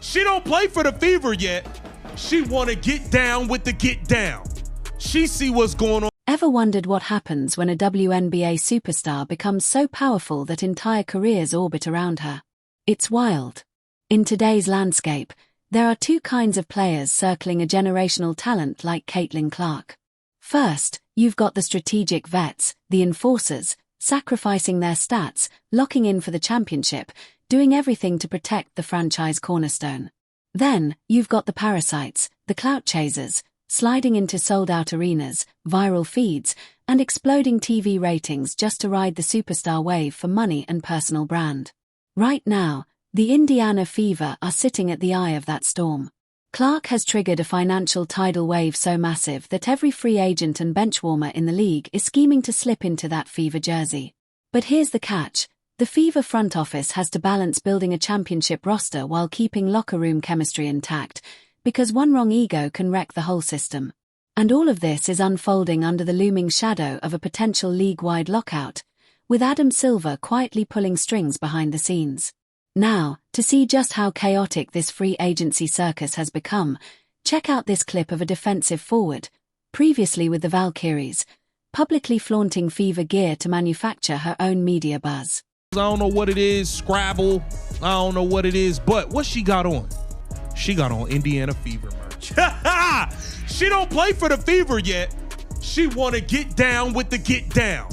She don't play for the Fever yet. She want to get down with the get down. She see what's going on. Ever wondered what happens when a WNBA superstar becomes so powerful that entire careers orbit around her? It's wild. In today's landscape, there are two kinds of players circling a generational talent like Caitlin Clark. First, you've got the strategic vets, the enforcers, sacrificing their stats, locking in for the championship, doing everything to protect the franchise cornerstone. Then, you've got the parasites, the clout chasers, sliding into sold-out arenas, viral feeds, and exploding TV ratings just to ride the superstar wave for money and personal brand. Right now, the Indiana Fever are sitting at the eye of that storm. Clark has triggered a financial tidal wave so massive that every free agent and benchwarmer in the league is scheming to slip into that Fever jersey. But here's the catch. The Fever front office has to balance building a championship roster while keeping locker room chemistry intact, because one wrong ego can wreck the whole system. And all of this is unfolding under the looming shadow of a potential league-wide lockout, with Adam Silver quietly pulling strings behind the scenes. Now, to see just how chaotic this free agency circus has become, check out this clip of a defensive forward, previously with the Valkyries, publicly flaunting Fever gear to manufacture her own media buzz. I don't know what it is, Scrabble, I don't know what it is, but what she got on? She got on Indiana Fever merch. She don't play for the Fever yet. She want to get down with the get down.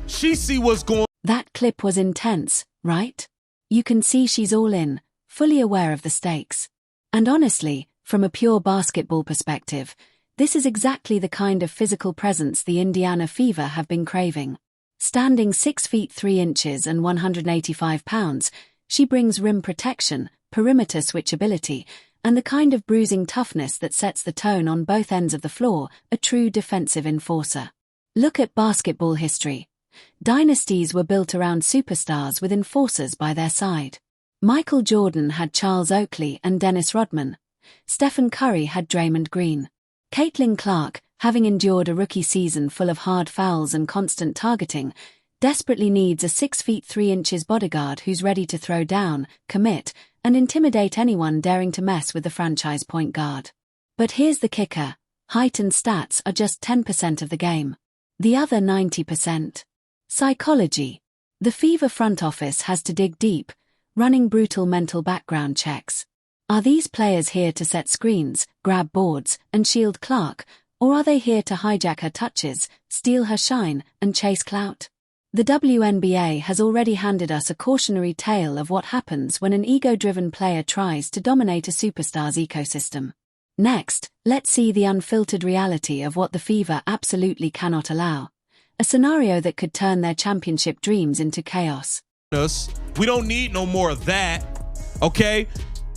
She see what's going on. That clip was intense, right? You can see she's all in, fully aware of the stakes. And honestly, from a pure basketball perspective, this is exactly the kind of physical presence the Indiana Fever have been craving. Standing 6 feet 3 inches and 185 pounds, she brings rim protection, perimeter switchability, and the kind of bruising toughness that sets the tone on both ends of the floor, a true defensive enforcer. Look at basketball history. Dynasties were built around superstars with enforcers by their side. Michael Jordan had Charles Oakley and Dennis Rodman. Stephen Curry had Draymond Green. Caitlin Clark, having endured a rookie season full of hard fouls and constant targeting, desperately needs a 6 feet 3 inches bodyguard who's ready to throw down, commit, and intimidate anyone daring to mess with the franchise point guard. But here's the kicker. Height and stats are just 10% of the game. The other 90%. Psychology. The Fever front office has to dig deep, running brutal mental background checks. Are these players here to set screens, grab boards, and shield Clark, or are they here to hijack her touches, steal her shine, and chase clout? The WNBA has already handed us a cautionary tale of what happens when an ego-driven player tries to dominate a superstar's ecosystem. Next, let's see the unfiltered reality of what the Fever absolutely cannot allow. A scenario that could turn their championship dreams into chaos. We don't need no more of that, okay?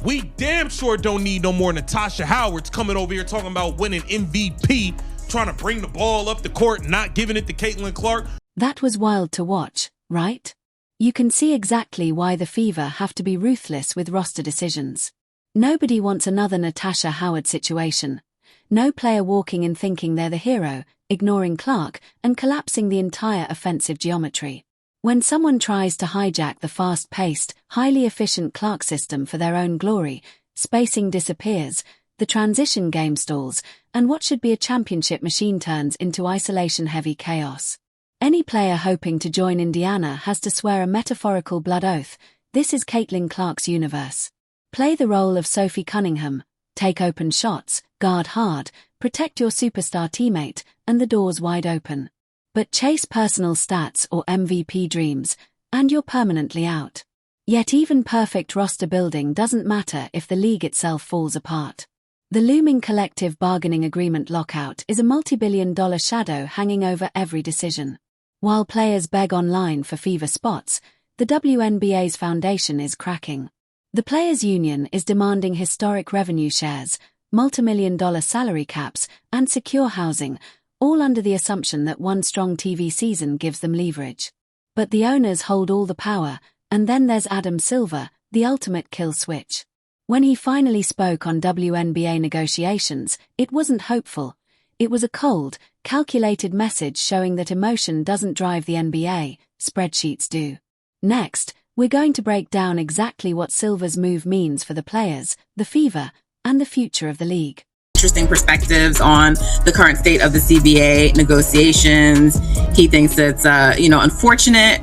We damn sure don't need no more Natasha Howards coming over here talking about winning MVP, trying to bring the ball up the court and not giving it to Caitlin Clark. That was wild to watch, right? You can see exactly why the Fever have to be ruthless with roster decisions. Nobody wants another Natasha Howard situation. No player walking in thinking they're the hero, ignoring Clark, and collapsing the entire offensive geometry. When someone tries to hijack the fast-paced, highly efficient Clark system for their own glory, spacing disappears, the transition game stalls, and what should be a championship machine turns into isolation-heavy chaos. Any player hoping to join Indiana has to swear a metaphorical blood oath. This is Caitlin Clark's universe. Play the role of Sophie Cunningham, take open shots, guard hard, protect your superstar teammate, and the door's wide open. But chase personal stats or MVP dreams, and you're permanently out. Yet even perfect roster building doesn't matter if the league itself falls apart. The looming collective bargaining agreement lockout is a multi-billion-dollar shadow hanging over every decision. While players beg online for Fever spots, the WNBA's foundation is cracking. The players' union is demanding historic revenue shares, multi-million-dollar salary caps, and secure housing, all under the assumption that one strong TV season gives them leverage. But the owners hold all the power, and then there's Adam Silver, the ultimate kill switch. When he finally spoke on WNBA negotiations, it wasn't hopeful. It was a cold, calculated message showing that emotion doesn't drive the NBA, spreadsheets do. Next, We're going to break down exactly what Silver's move means for the players, the fever, and the future of the league. Interesting perspectives on the current state of the CBA negotiations. He thinks it's, unfortunate,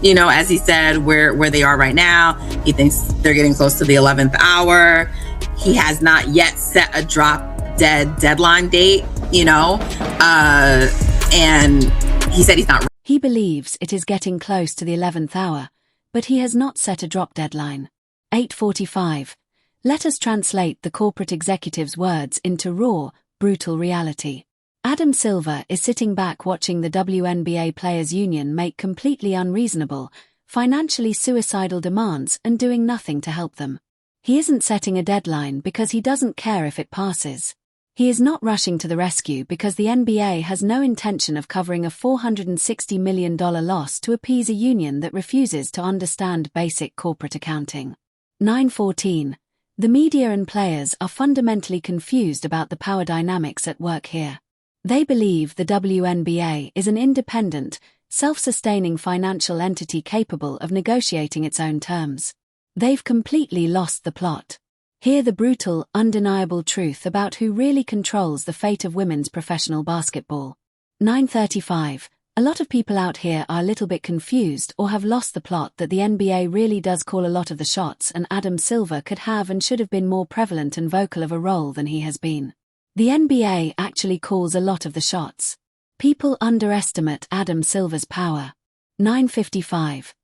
as he said, where they are right now. He thinks they're getting close to the 11th hour. He has not yet set a drop-dead deadline date, and he said he's not. He believes it is getting close to the 11th hour, but he has not set a drop deadline. 8:45. Let us translate the corporate executive's words into raw, brutal reality. Adam Silver is sitting back watching the WNBA Players Union make completely unreasonable, financially suicidal demands and doing nothing to help them. He isn't setting a deadline because he doesn't care if it passes. He is not rushing to the rescue because the NBA has no intention of covering a $460 million loss to appease a union that refuses to understand basic corporate accounting. 9:14. The media and players are fundamentally confused about the power dynamics at work here. They believe the WNBA is an independent, self-sustaining financial entity capable of negotiating its own terms. They've completely lost the plot. Hear the brutal, undeniable truth about who really controls the fate of women's professional basketball. 9:35. A lot of people out here are a little bit confused or have lost the plot that the NBA really does call a lot of the shots, and Adam Silver could have and should have been more prevalent and vocal of a role than he has been. The NBA actually calls a lot of the shots. People underestimate Adam Silver's power. 9:55.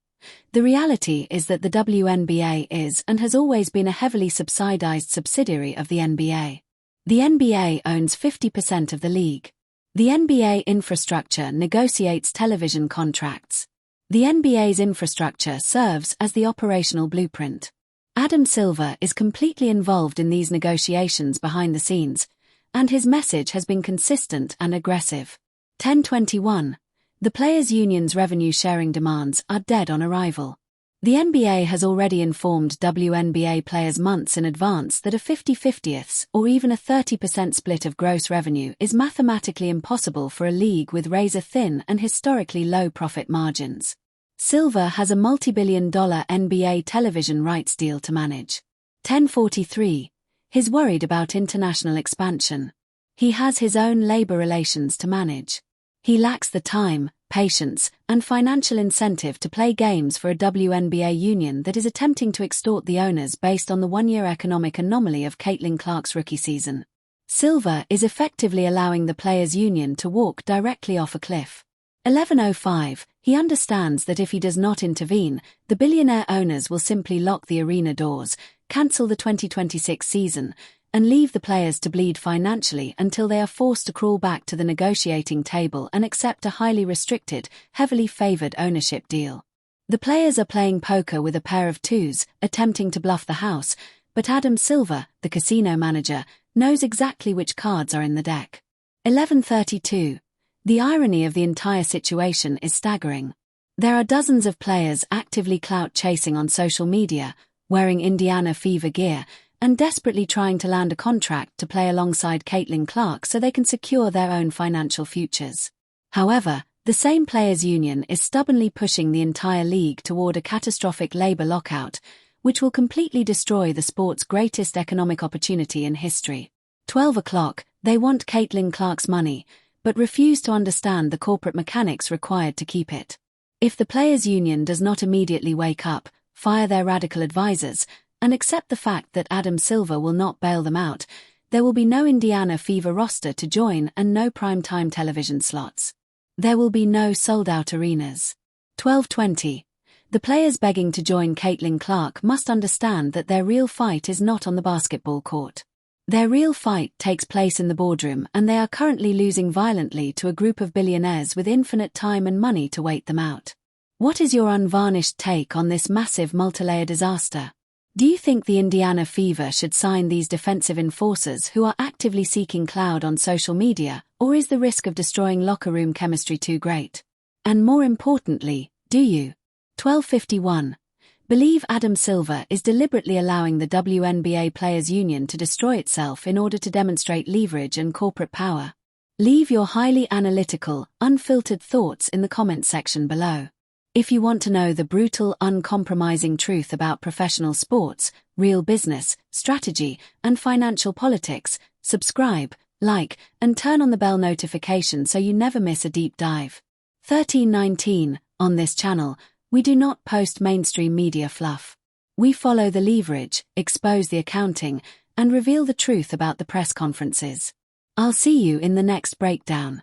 The reality is that the WNBA is and has always been a heavily subsidized subsidiary of the NBA. The NBA owns 50% of the league. The NBA infrastructure negotiates television contracts. The NBA's infrastructure serves as the operational blueprint. Adam Silver is completely involved in these negotiations behind the scenes, and his message has been consistent and aggressive. 10:21. The Players' Union's revenue-sharing demands are dead on arrival. The NBA has already informed WNBA players months in advance that a 50/50ths or even a 30% split of gross revenue is mathematically impossible for a league with razor-thin and historically low profit margins. Silver has a multi-billion-dollar NBA television rights deal to manage. 10:43. He's worried about international expansion. He has his own labor relations to manage. He lacks the time, patience, and financial incentive to play games for a WNBA union that is attempting to extort the owners based on the one-year economic anomaly of Caitlin Clark's rookie season. Silver is effectively allowing the Players' Union to walk directly off a cliff. 11:05. He understands that if he does not intervene, the billionaire owners will simply lock the arena doors, cancel the 2026 season, and leave the players to bleed financially until they are forced to crawl back to the negotiating table and accept a highly restricted, heavily favored ownership deal. The players are playing poker with a pair of twos, attempting to bluff the house, but Adam Silver, the casino manager, knows exactly which cards are in the deck. 11:32. The irony of the entire situation is staggering. There are dozens of players actively clout-chasing on social media, wearing Indiana Fever gear, and desperately trying to land a contract to play alongside Caitlin Clark so they can secure their own financial futures. However, the same players' union is stubbornly pushing the entire league toward a catastrophic labor lockout, which will completely destroy the sport's greatest economic opportunity in history. 12 o'clock, they want Caitlin Clark's money, but refuse to understand the corporate mechanics required to keep it. If the players' union does not immediately wake up, fire their radical advisors, and accept the fact that Adam Silver will not bail them out, there will be no Indiana Fever roster to join and no primetime television slots. There will be no sold-out arenas. 12:20. The players begging to join Caitlin Clark must understand that their real fight is not on the basketball court. Their real fight takes place in the boardroom, and they are currently losing violently to a group of billionaires with infinite time and money to wait them out. What is your unvarnished take on this massive multilayer disaster? Do you think the Indiana Fever should sign these defensive enforcers who are actively seeking clout on social media, or is the risk of destroying locker room chemistry too great? And more importantly, do you? 12:51. Believe Adam Silver is deliberately allowing the WNBA Players Union to destroy itself in order to demonstrate leverage and corporate power? Leave your highly analytical, unfiltered thoughts in the comments section below. If you want to know the brutal, uncompromising truth about professional sports, real business, strategy, and financial politics, subscribe, like, and turn on the bell notification so you never miss a deep dive. 1319. On this channel, we do not post mainstream media fluff. We follow the leverage, expose the accounting, and reveal the truth about the press conferences. I'll see you in the next breakdown.